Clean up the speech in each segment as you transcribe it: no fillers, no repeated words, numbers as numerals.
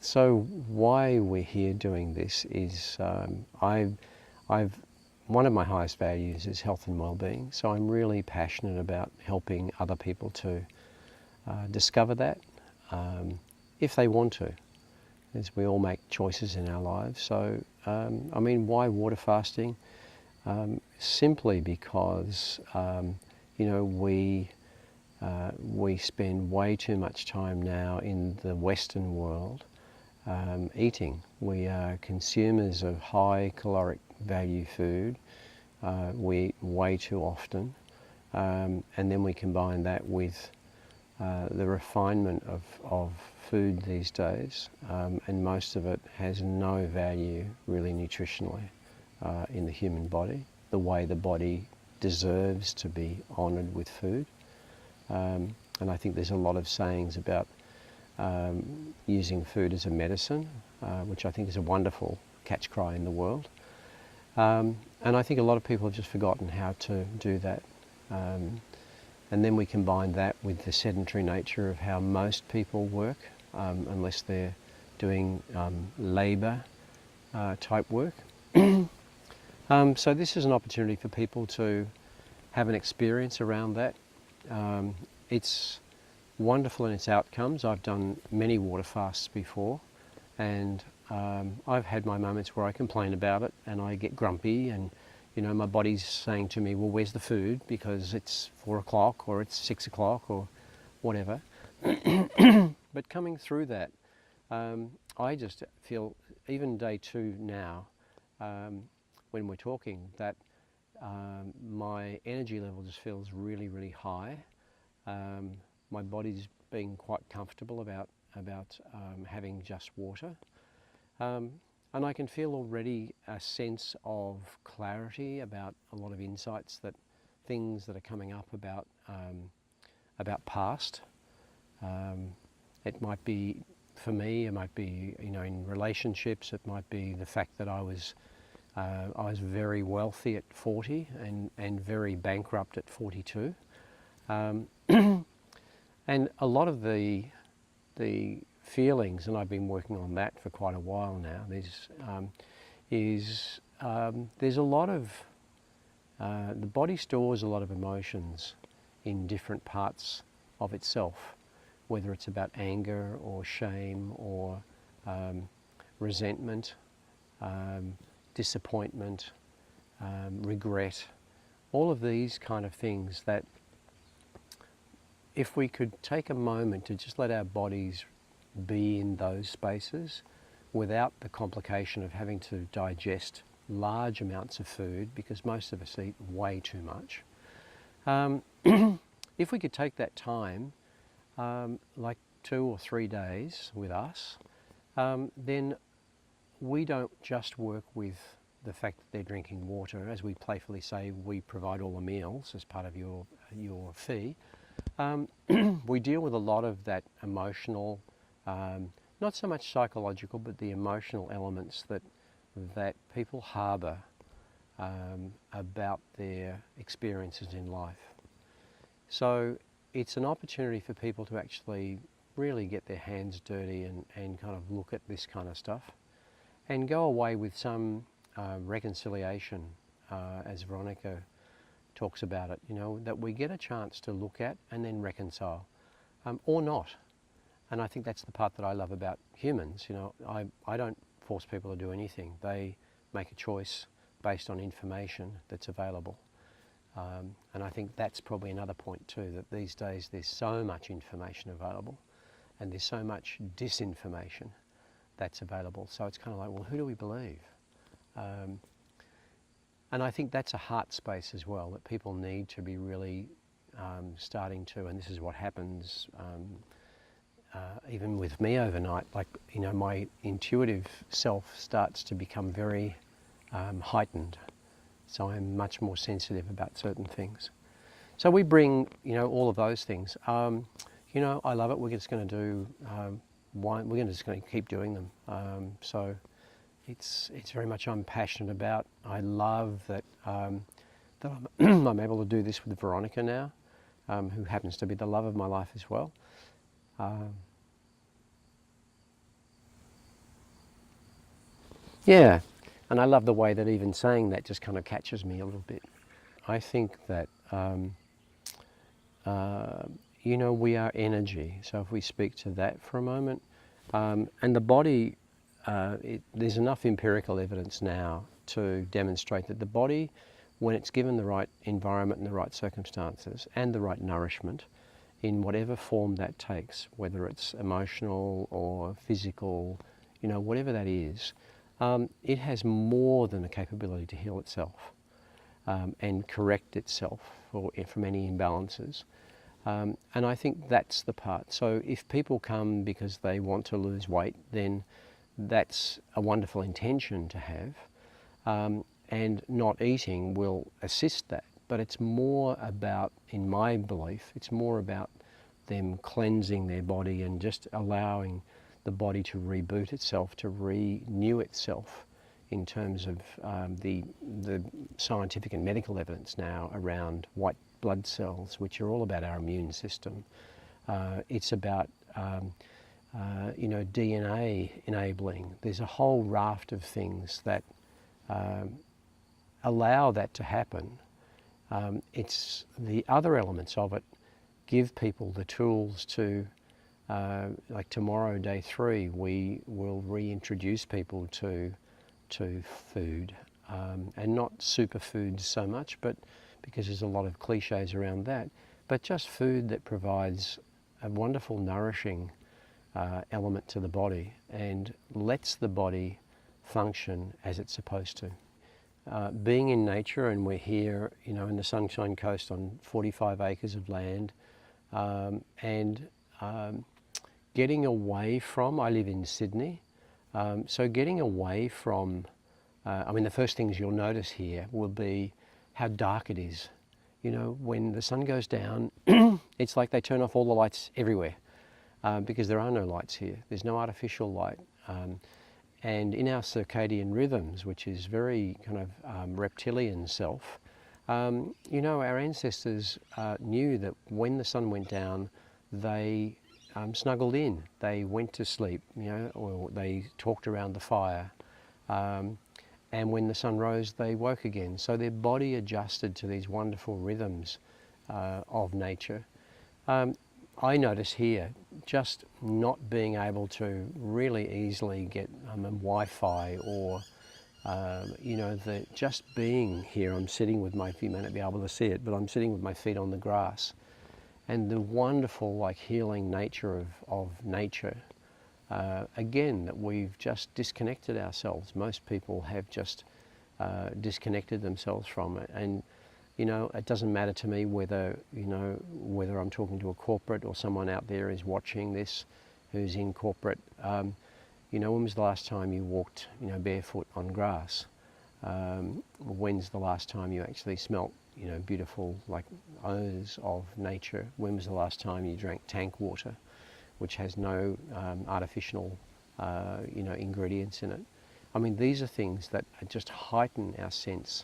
So why we're here doing this is one of my highest values is health and well-being. So I'm really passionate about helping other people to discover that if they want to, as we all make choices in our lives. So I mean, why water fasting? Simply because you know, we spend way too much time now in the Western world eating. We are consumers of high caloric value food. We eat way too often, and then we combine that with the refinement of food these days, and most of it has no value really nutritionally in the human body, the way the body deserves to be honoured with food. And I think there's a lot of sayings about using food as a medicine, which I think is a wonderful catch cry in the world. And I think a lot of people have just forgotten how to do that. And then we combine that with the sedentary nature of how most people work, unless they're doing labour type work. So this is an opportunity for people to have an experience around that. It's wonderful in its outcomes. I've done many water fasts before, and I've had my moments where I complain about it and I get grumpy, and you know, my body's saying to me, well, where's the food, because it's 4 o'clock or it's 6 o'clock or whatever. But coming through that, I just feel, even day 2 now, when we're talking, that my energy level just feels really, really high. My body's being quite comfortable about having just water. And I can feel already a sense of clarity about a lot of insights, that things that are coming up about past. It might be, for me, it might be, you know, in relationships, it might be the fact that I was very wealthy at 40 and very bankrupt at 42. And a lot of the feelings, and I've been working on that for quite a while now, there's a lot of, the body stores a lot of emotions in different parts of itself, whether it's about anger or shame or resentment, disappointment, regret, all of these kind of things that if we could take a moment to just let our bodies be in those spaces without the complication of having to digest large amounts of food, because most of us eat way too much. If we could take that time, like 2 or 3 days with us, then we don't just work with the fact that they're drinking water. As we playfully say, we provide all the meals as part of your fee. We deal with a lot of that emotional, not so much psychological, but the emotional elements that people harbour about their experiences in life. So it's an opportunity for people to actually really get their hands dirty and kind of look at this kind of stuff and go away with some reconciliation, as Veronica talks about it, you know, that we get a chance to look at and then reconcile, or not. And I think that's the part that I love about humans. You know, I don't force people to do anything. They make a choice based on information that's available. And I think that's probably another point too, that these days there's so much information available and there's so much disinformation that's available. So it's kind of like, well, who do we believe? And I think that's a heart space as well, that people need to be really starting to, and this is what happens even with me overnight, like, you know, my intuitive self starts to become very heightened. So I'm much more sensitive about certain things. So we bring, you know, all of those things. You know, I love it. We're just going to do wine. We're just going to keep doing them. So it's very much I'm passionate about. I love that that I'm able to do this with Veronica now, who happens to be the love of my life as well. Yeah, and I love the way that even saying that just kind of catches me a little bit. I think that, you know, we are energy. So if we speak to that for a moment, and the body, there's enough empirical evidence now to demonstrate that the body, when it's given the right environment and the right circumstances and the right nourishment, in whatever form that takes, whether it's emotional or physical, you know, whatever that is, it has more than the capability to heal itself and correct itself from any imbalances. And I think that's the part. So if people come because they want to lose weight, then that's a wonderful intention to have. And not eating will assist that. But it's more about, in my belief, it's more about them cleansing their body and just allowing the body to reboot itself, to renew itself in terms of the scientific and medical evidence now around white blood cells, which are all about our immune system. It's about you know, DNA enabling. There's a whole raft of things that allow that to happen. It's the other elements of it give people the tools to, like tomorrow, day 3, we will reintroduce people to food, and not superfoods so much, but because there's a lot of cliches around that, but just food that provides a wonderful nourishing element to the body and lets the body function as it's supposed to. Being in nature, and we're here, you know, in the Sunshine Coast on 45 acres of land, and getting away from, I live in Sydney, so getting away from, I mean, the first things you'll notice here will be how dark it is. You know, when the sun goes down, it's like they turn off all the lights everywhere, because there are no lights here. There's no artificial light. And in our circadian rhythms, which is very kind of reptilian self, you know, our ancestors knew that when the sun went down, they snuggled in. They went to sleep, you know, or they talked around the fire. And when the sun rose, they woke again. So their body adjusted to these wonderful rhythms of nature. I notice here just not being able to really easily get Wi-Fi or, you know, just being here. I'm sitting with my feet, you may not be able to see it, but I'm sitting with my feet on the grass. And the wonderful, like, healing nature of nature. Again, that we've just disconnected ourselves. Most people have just disconnected themselves from it. And you know, it doesn't matter to me whether, you know, whether I'm talking to a corporate or someone out there is watching this who's in corporate. You know, when was the last time you walked, you know, barefoot on grass? When's the last time you actually smelt, you know, beautiful, like, odours of nature? When was the last time you drank tank water, which has no artificial, you know, ingredients in it? I mean, these are things that just heighten our sense.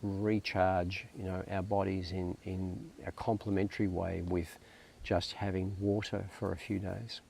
Recharge, you know, our bodies in a complementary way with just having water for a few days.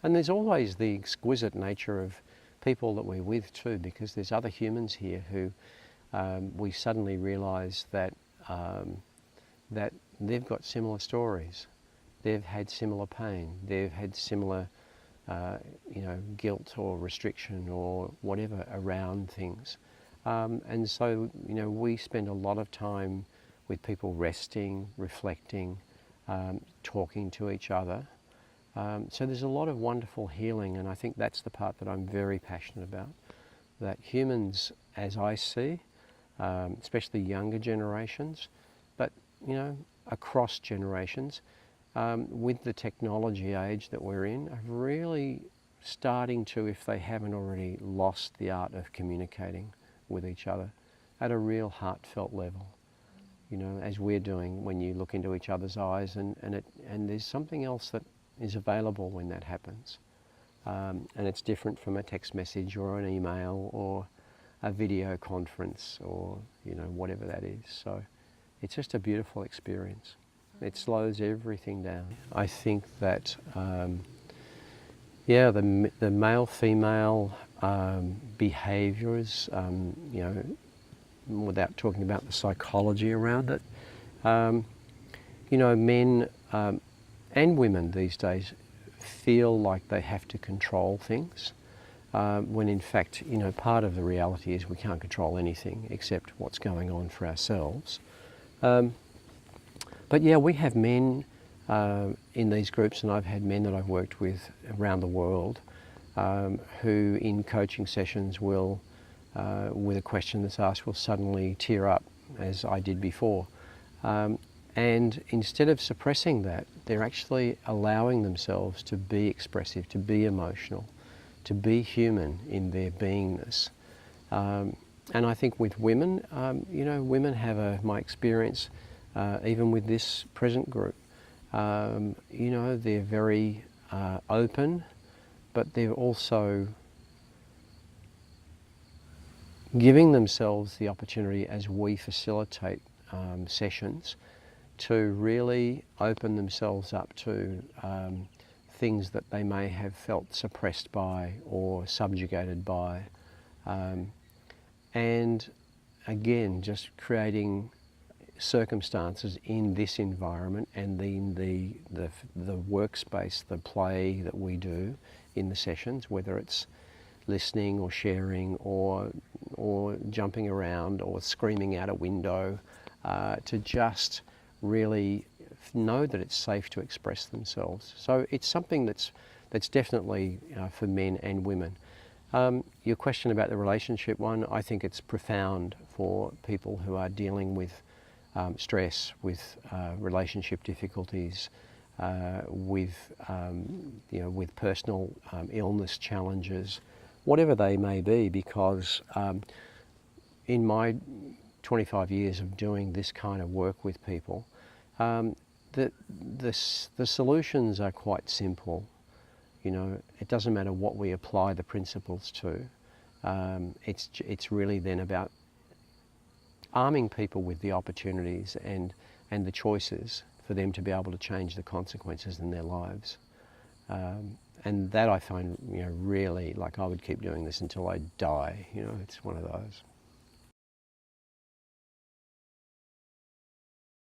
And there's always the exquisite nature of people that we're with too, because there's other humans here who we suddenly realise that that they've got similar stories, they've had similar pain, they've had similar you know, guilt or restriction or whatever around things. And so, you know, we spend a lot of time with people resting, reflecting, talking to each other. So there's a lot of wonderful healing, and I think that's the part that I'm very passionate about. That humans, as I see, especially younger generations, but, you know, across generations, with the technology age that we're in, are really starting to, if they haven't already, lost the art of communicating with each other at a real heartfelt level, you know, as we're doing when you look into each other's eyes, and there's something else that is available when that happens, and it's different from a text message or an email or a video conference or, you know, whatever that is. So it's just a beautiful experience. It slows everything down. I think that yeah, the male-female behaviours, you know, without talking about the psychology around it. You know, men and women these days feel like they have to control things, when in fact, you know, part of the reality is we can't control anything except what's going on for ourselves. But yeah, we have men in these groups, and I've had men that I've worked with around the world who in coaching sessions will, with a question that's asked, will suddenly tear up, as I did before. And instead of suppressing that, they're actually allowing themselves to be expressive, to be emotional, to be human in their beingness. And I think with women, you know, women have my experience, even with this present group, you know, they're very open, but they're also giving themselves the opportunity, as we facilitate sessions, to really open themselves up to things that they may have felt suppressed by or subjugated by. And again, just creating circumstances in this environment and in the workspace, the play that we do in the sessions, whether it's listening or sharing or jumping around or screaming out a window, to just really know that it's safe to express themselves. So it's something that's definitely for men and women. Your question about the relationship one, I think it's profound for people who are dealing with stress, with relationship difficulties, with you know, with personal illness challenges, whatever they may be, because in my 25 years of doing this kind of work with people, the solutions are quite simple. You know, it doesn't matter what we apply the principles to. It's really then about arming people with the opportunities and the choices for them to be able to change the consequences in their lives. And that I find, you know, really, like, I would keep doing this until I die. You know, it's one of those.